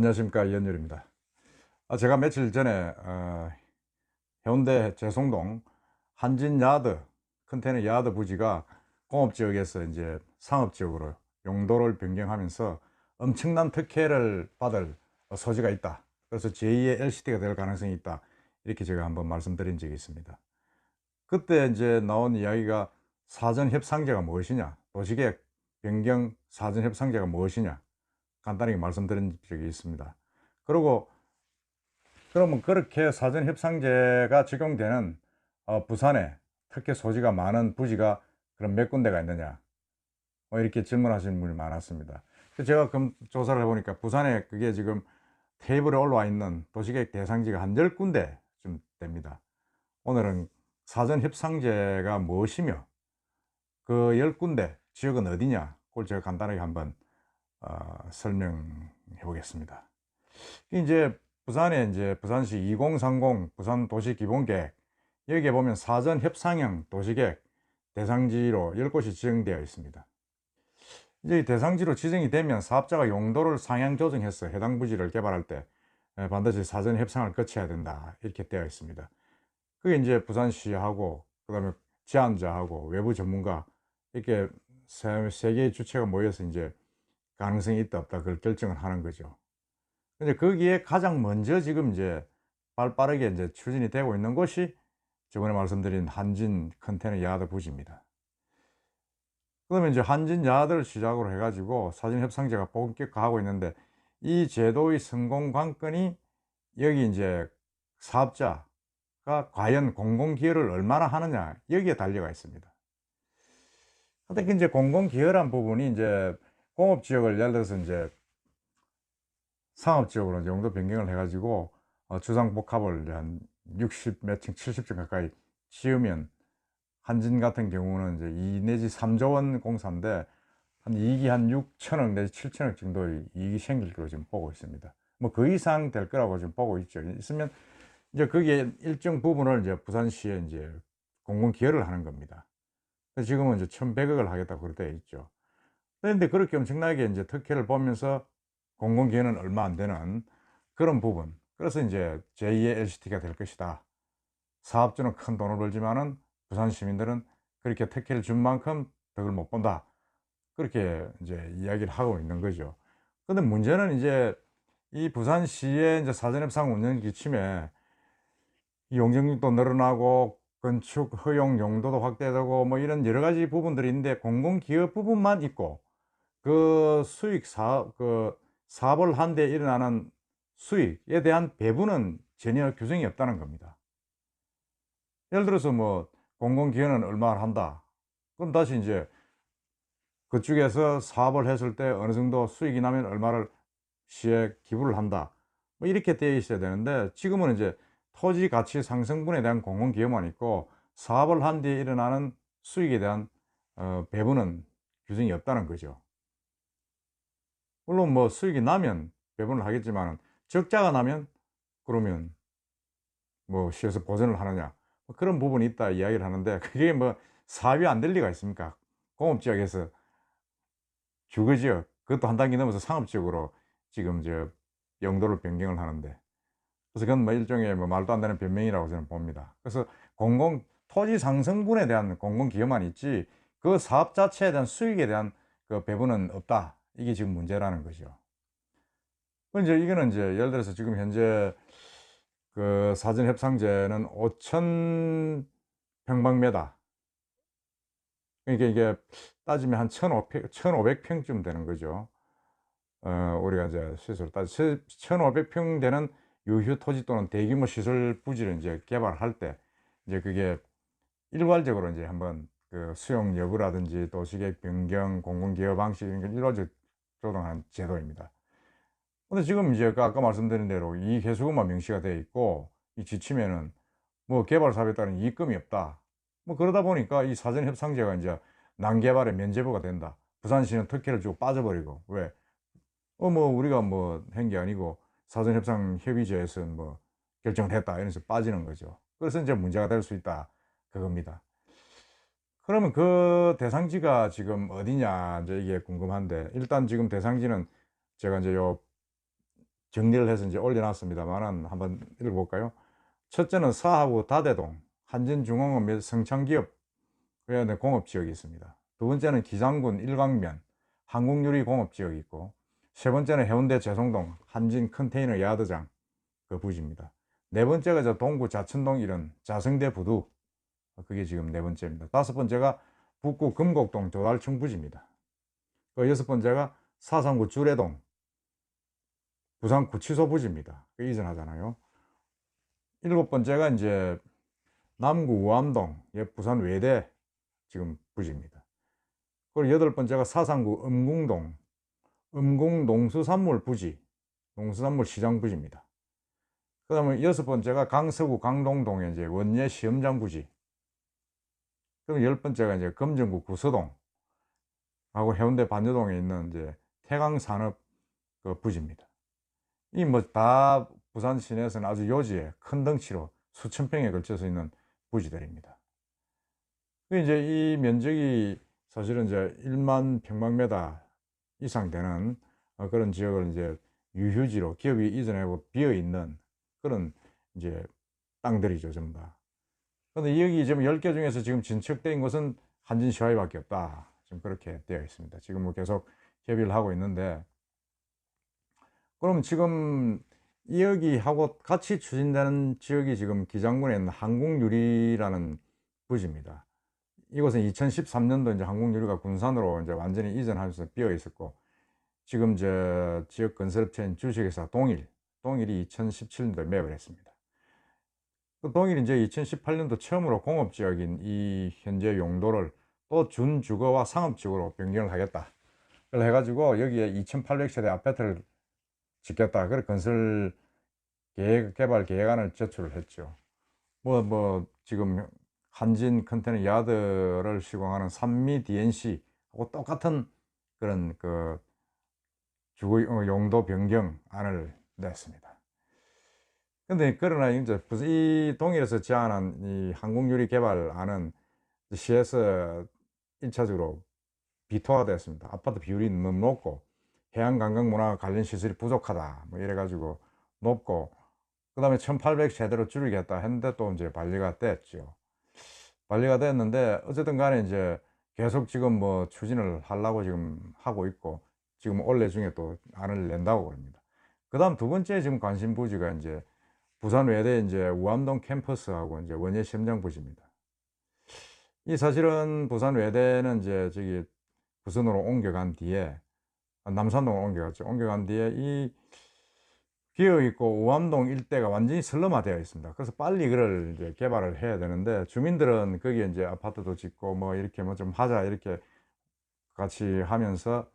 안녕하십니까, 이현열입니다. 제가 며칠 전에 해운대 제송동 한진야드 컨테이너 야드 부지가 공업지역에서 이제 상업지역으로 용도를 변경하면서 엄청난 특혜를 받을 소지가 있다. 그래서 제2의 LCT가 될 가능성이 있다. 이렇게 제가 한번 말씀드린 적이 있습니다. 그때 이제 나온 이야기가 사전협상제가 무엇이냐, 도시계획 변경 사전협상제가 무엇이냐, 간단하게 말씀드린 적이 있습니다. 그리고 그러면 그렇게 사전협상제가 적용되는 부산에 특혜 소지가 많은 부지가 그럼 몇 군데가 있느냐, 뭐 이렇게 질문하시는 분이 많았습니다. 그래서 제가 조사를 해보니까 부산에 그게 지금 테이블에 올라와 있는 도시계획 대상지가 한 10군데쯤 됩니다. 오늘은 사전협상제가 무엇이며 그 10군데 지역은 어디냐, 그걸 제가 간단하게 한번 설명해 보겠습니다. 이제 부산에 이제 부산시 2030 부산 도시 기본계획, 여기에 보면 사전 협상형 도시계획 대상지로 10곳이 지정되어 있습니다. 이제 이 대상지로 지정이 되면 사업자가 용도를 상향 조정해서 해당 부지를 개발할 때 반드시 사전 협상을 거쳐야 된다, 이렇게 되어 있습니다. 그게 이제 부산시하고 그다음에 제안자하고 외부 전문가 이렇게 세 개의 주체가 모여서 이제 가능성이 있다 없다 그걸 결정을 하는 거죠. 근데 거기에 가장 먼저 지금 이제 빠르게 이제 추진이 되고 있는 곳이 저번에 말씀드린 한진 컨테이너 야드 부지입니다. 그러면 이제 한진 야드를 시작으로 해가지고 사전협상제가 본격화하고 있는데, 이 제도의 성공 관건이 여기 이제 사업자가 과연 공공기여를 얼마나 하느냐, 여기에 달려가 있습니다. 근데 이제 공공기여란 부분이 이제 공업지역을 예를 들어서 이제 상업지역으로 이제 용도 변경을 해가지고 주상복합을 한 60 몇 층, 70층 가까이 지으면, 한진 같은 경우는 이제 2 내지 3조 원 공사인데 한 이익이 한 6천억 내지 7천억 정도의 이익이 생길 거로 지금 보고 있습니다. 뭐 그 이상 될 거라고 지금 보고 있죠. 있으면 이제 거기에 일정 부분을 이제 부산시에 이제 공공 기여를 하는 겁니다. 그래서 지금은 이제 1,100억을 하겠다고 그렇게 되어 있죠. 그런데 그렇게 엄청나게 이제 특혜를 보면서 공공기여는 얼마 안 되는 그런 부분. 그래서 이제 제2의 LCT가 될 것이다. 사업주는 큰 돈을 벌지만은 부산 시민들은 그렇게 특혜를 준 만큼 덕을 못 본다. 그렇게 이제 이야기를 하고 있는 거죠. 근데 문제는 이제 이 부산시의 이제 사전협상 운영 기침에 이 용적률도 늘어나고 건축 허용 용도도 확대되고 뭐 이런 여러 가지 부분들이 있는데, 공공기업 부분만 있고 그 수익 사업을 한 데 일어나는 수익에 대한 배분은 전혀 규정이 없다는 겁니다. 예를 들어서 뭐 공공기여는 얼마를 한다. 그럼 다시 이제 그쪽에서 사업을 했을 때 어느 정도 수익이 나면 얼마를 시에 기부를 한다. 뭐 이렇게 되어 있어야 되는데, 지금은 이제 토지 가치 상승분에 대한 공공기여만 있고 사업을 한 뒤에 일어나는 수익에 대한 배분은 규정이 없다는 거죠. 물론 뭐 수익이 나면 배분을 하겠지만 적자가 나면 그러면 뭐 시에서 보전을 하느냐, 뭐 그런 부분이 있다 이야기를 하는데, 그게 뭐 사업이 안 될 리가 있습니까? 공업지역에서 주거지역, 그것도 한 단계 넘어서 상업지역으로 지금 저 용도를 변경을 하는데, 그래서 그건 뭐 일종의 뭐 말도 안 되는 변명이라고 저는 봅니다. 그래서 토지 상승분에 대한 공공기여만 있지 그 사업 자체에 대한 수익에 대한 그 배분은 없다. 이게 지금 문제라는 거죠. 이제 이거는 이제 예를 들어서 지금 현재 그 사전협상제는 5천 평방미터, 그러니까 이게 따지면 한 1,500평쯤 되는 거죠. 우리가 이제 시설 따져 1,500평 되는 유휴 토지 또는 대규모 시설 부지를 이제 개발할 때 이제 그게 일괄적으로 이제 한번 그 수용 여부라든지 도시계획 변경, 공공기여 방식 이런 걸 일괄적 조정한 제도입니다. 근데 지금 이제 그 아까 말씀드린 대로 이 해수구만 명시가 되어 있고 이 지침에는 뭐 개발 사업에 따른 이익금이 없다. 뭐 그러다 보니까 이 사전 협상제가 이제 난개발의 면제부가 된다. 부산시는 특혜를 주고 빠져버리고, 왜? 뭐 우리가 뭐 한 게 아니고 사전 협상 협의체에서는 뭐 결정됐다 이러면서 빠지는 거죠. 그래서 이제 문제가 될 수 있다, 그겁니다. 그러면 그 대상지가 지금 어디냐 이제 이게 궁금한데, 일단 지금 대상지는 제가 이제 요 정리를 해서 이제 올려놨습니다만은 한번 읽어볼까요? 첫째는 사하구 다대동 한진중공업 및 성창기업 그에 공업지역이 있습니다. 두 번째는 기장군 일광면 한국유리 공업지역이 있고, 세 번째는 해운대 재송동 한진 컨테이너 야드장 그 부지입니다. 네 번째가 저 동구 자천동 이런 자성대 부두, 그게 지금 네 번째입니다. 다섯 번째가 북구 금곡동 조달청 부지입니다. 그 여섯 번째가 사상구 주례동 부산 구치소 부지입니다. 그 이전하잖아요. 일곱 번째가 이제 남구 우암동 부산 외대 지금 부지입니다. 그리고 여덟 번째가 사상구 음궁동 음궁 농수산물 부지 농수산물 시장 부지입니다. 그 다음에 여섯 번째가 강서구 강동동의 이제 원예 시험장 부지. 그럼 열 번째가 이제 금정구 구서동 하고 해운대 반여동에 있는 이제 태강산업 그 부지입니다. 이 뭐 다 부산 시내에서는 아주 요지에 큰 덩치로 수천 평에 걸쳐서 있는 부지들입니다. 이제 이 면적이 사실은 이제 1만 평방미터 이상 되는 그런 지역을 이제 유휴지로 기업이 이전하고 비어 있는 그런 이제 땅들이죠, 전부 다. 근데 여기 지금 10개 중에서 지금 진척된 것은 한진시와이밖에 없다. 지금 그렇게 되어 있습니다. 지금 뭐 계속 협의를 하고 있는데, 그럼 지금 여기하고 같이 추진되는 지역이 지금 기장군에 있는 한국유리라는 부지입니다. 이곳은 2013년도 이제 한국유리가 군산으로 이제 완전히 이전하면서 비어 있었고, 지금 저 지역 건설업체인 주식회사 동일이 2017년도에 매입을 했습니다. 그 동일이 이제 2018년도 처음으로 공업지역인 이 현재 용도를 또 준주거와 상업지역으로 변경을 하겠다. 그걸 해가지고 여기에 2800세대 아파트를 짓겠다. 그래 건설 개발 계획안을 제출을 했죠. 지금 한진 컨테이너 야드를 시공하는 산미 DNC하고 똑같은 그런 그 주거 용도 변경안을 냈습니다. 근데 그러나 이제 이 동일에서 제안한 이 항공유리 개발안은 시에서 1차적으로 비토화됐습니다. 아파트 비율이 너무 높고 해양관광문화 관련 시설이 부족하다 뭐 이래가지고 높고, 그 다음에 1800세대로 줄이겠다 했는데 또 이제 반리가 됐죠. 반리가 됐는데 어쨌든 간에 이제 계속 지금 뭐 추진을 하려고 지금 하고 있고, 지금 올해 중에 또 안을 낸다고 그럽니다. 그 다음 두 번째 지금 관심 부지가 이제 부산 외대 이제 우암동 캠퍼스하고 이제 원예 시험장 부지입니다. 이 사실은 부산 외대는 이제 저기 부산으로 옮겨간 뒤에 남산동으로 옮겨갔죠. 옮겨간 뒤에 이 비어있고 우암동 일대가 완전히 슬럼화되어 있습니다. 그래서 빨리 그걸 이제 개발을 해야 되는데, 주민들은 거기에 이제 아파트도 짓고 뭐 이렇게 뭐 좀 하자 이렇게 같이 하면서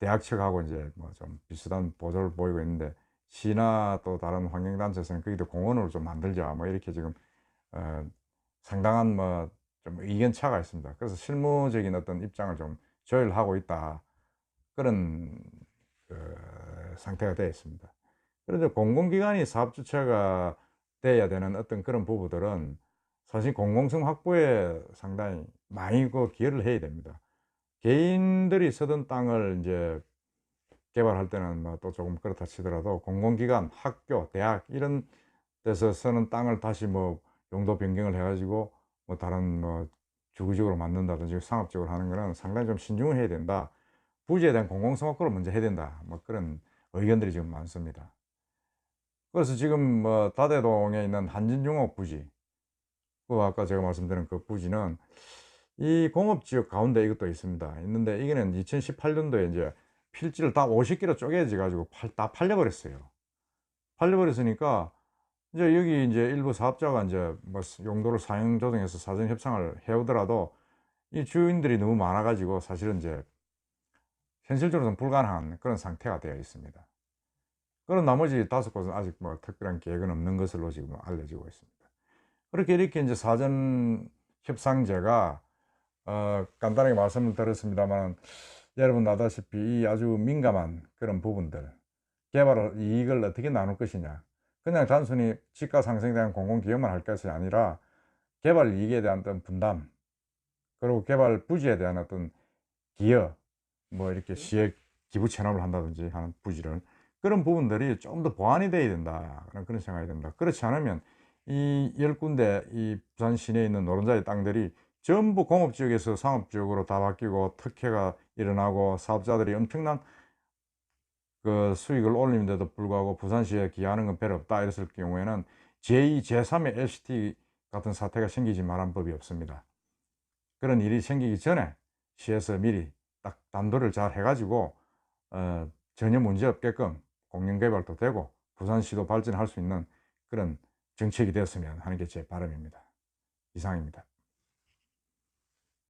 대학 측하고 이제 뭐 좀 비슷한 보조를 보이고 있는데, 시나 또 다른 환경단체에서는 거기도 공원으로 좀 만들자 뭐 이렇게 지금 상당한 뭐 좀 의견 차가 있습니다. 그래서 실무적인 어떤 입장을 좀 조율하고 있다, 그런 상태가 되어 있습니다. 그런데 공공기관이 사업 주체가 돼야 되는 어떤 그런 부분들은 사실 공공성 확보에 상당히 많이 기여를 해야 됩니다. 개인들이 쓰던 땅을 이제 개발할 때는 뭐 또 조금 그렇다 치더라도 공공기관, 학교, 대학 이런 데서 쓰는 땅을 다시 뭐 용도 변경을 해가지고 뭐 다른 뭐 주거지역으로 만든다든지 상업적으로 하는 거는 상당히 좀 신중을 해야 된다. 부지에 대한 공공성 확보를 먼저 해야 된다. 뭐 그런 의견들이 지금 많습니다. 그래서 지금 뭐 다대동에 있는 한진중업 부지, 그 아까 제가 말씀드린 그 부지는 이 공업지역 가운데 이것도 있습니다. 있는데 이거는 2018년도에 이제 필지를 다 50개로 쪼개져 가지고 다 팔려버렸어요. 팔려버렸으니까 이제 여기 이제 일부 사업자가 이제 뭐 용도를 사용 조정해서 사전 협상을 해오더라도 이 주인들이 너무 많아 가지고 사실은 이제 현실적으로는 불가능한 그런 상태가 되어 있습니다. 그런 나머지 5곳은 아직 뭐 특별한 계획은 없는 것으로 지금 알려지고 있습니다. 그렇게 이렇게 이제 사전 협상제가 간단하게 말씀을 드렸습니다만, 여러분 아다시피 이 아주 민감한 그런 부분들, 개발 이익을 어떻게 나눌 것이냐, 그냥 단순히 지가 상승에 대한 공공기여만 할 것이 아니라 개발 이익에 대한 어떤 분담, 그리고 개발 부지에 대한 어떤 기여, 뭐 이렇게 시에 기부 체납을 한다든지 하는 부지를, 그런 부분들이 좀 더 보완이 돼야 된다. 그런 생각이 듭니다. 그렇지 않으면 이 10군데 이 부산 시내에 있는 노른자의 땅들이 전부 공업지역에서 상업지역으로 다 바뀌고 특혜가 일어나고 사업자들이 엄청난 그 수익을 올리는데도 불구하고 부산시에 기여하는 건 별로 없다 이랬을 경우에는 제2, 제3의 LCT 같은 사태가 생기지 말한 법이 없습니다. 그런 일이 생기기 전에 시에서 미리 딱 단도를 잘 해가지고 전혀 문제 없게끔 공영개발도 되고 부산시도 발전할 수 있는 그런 정책이 되었으면 하는 게 제 바람입니다. 이상입니다.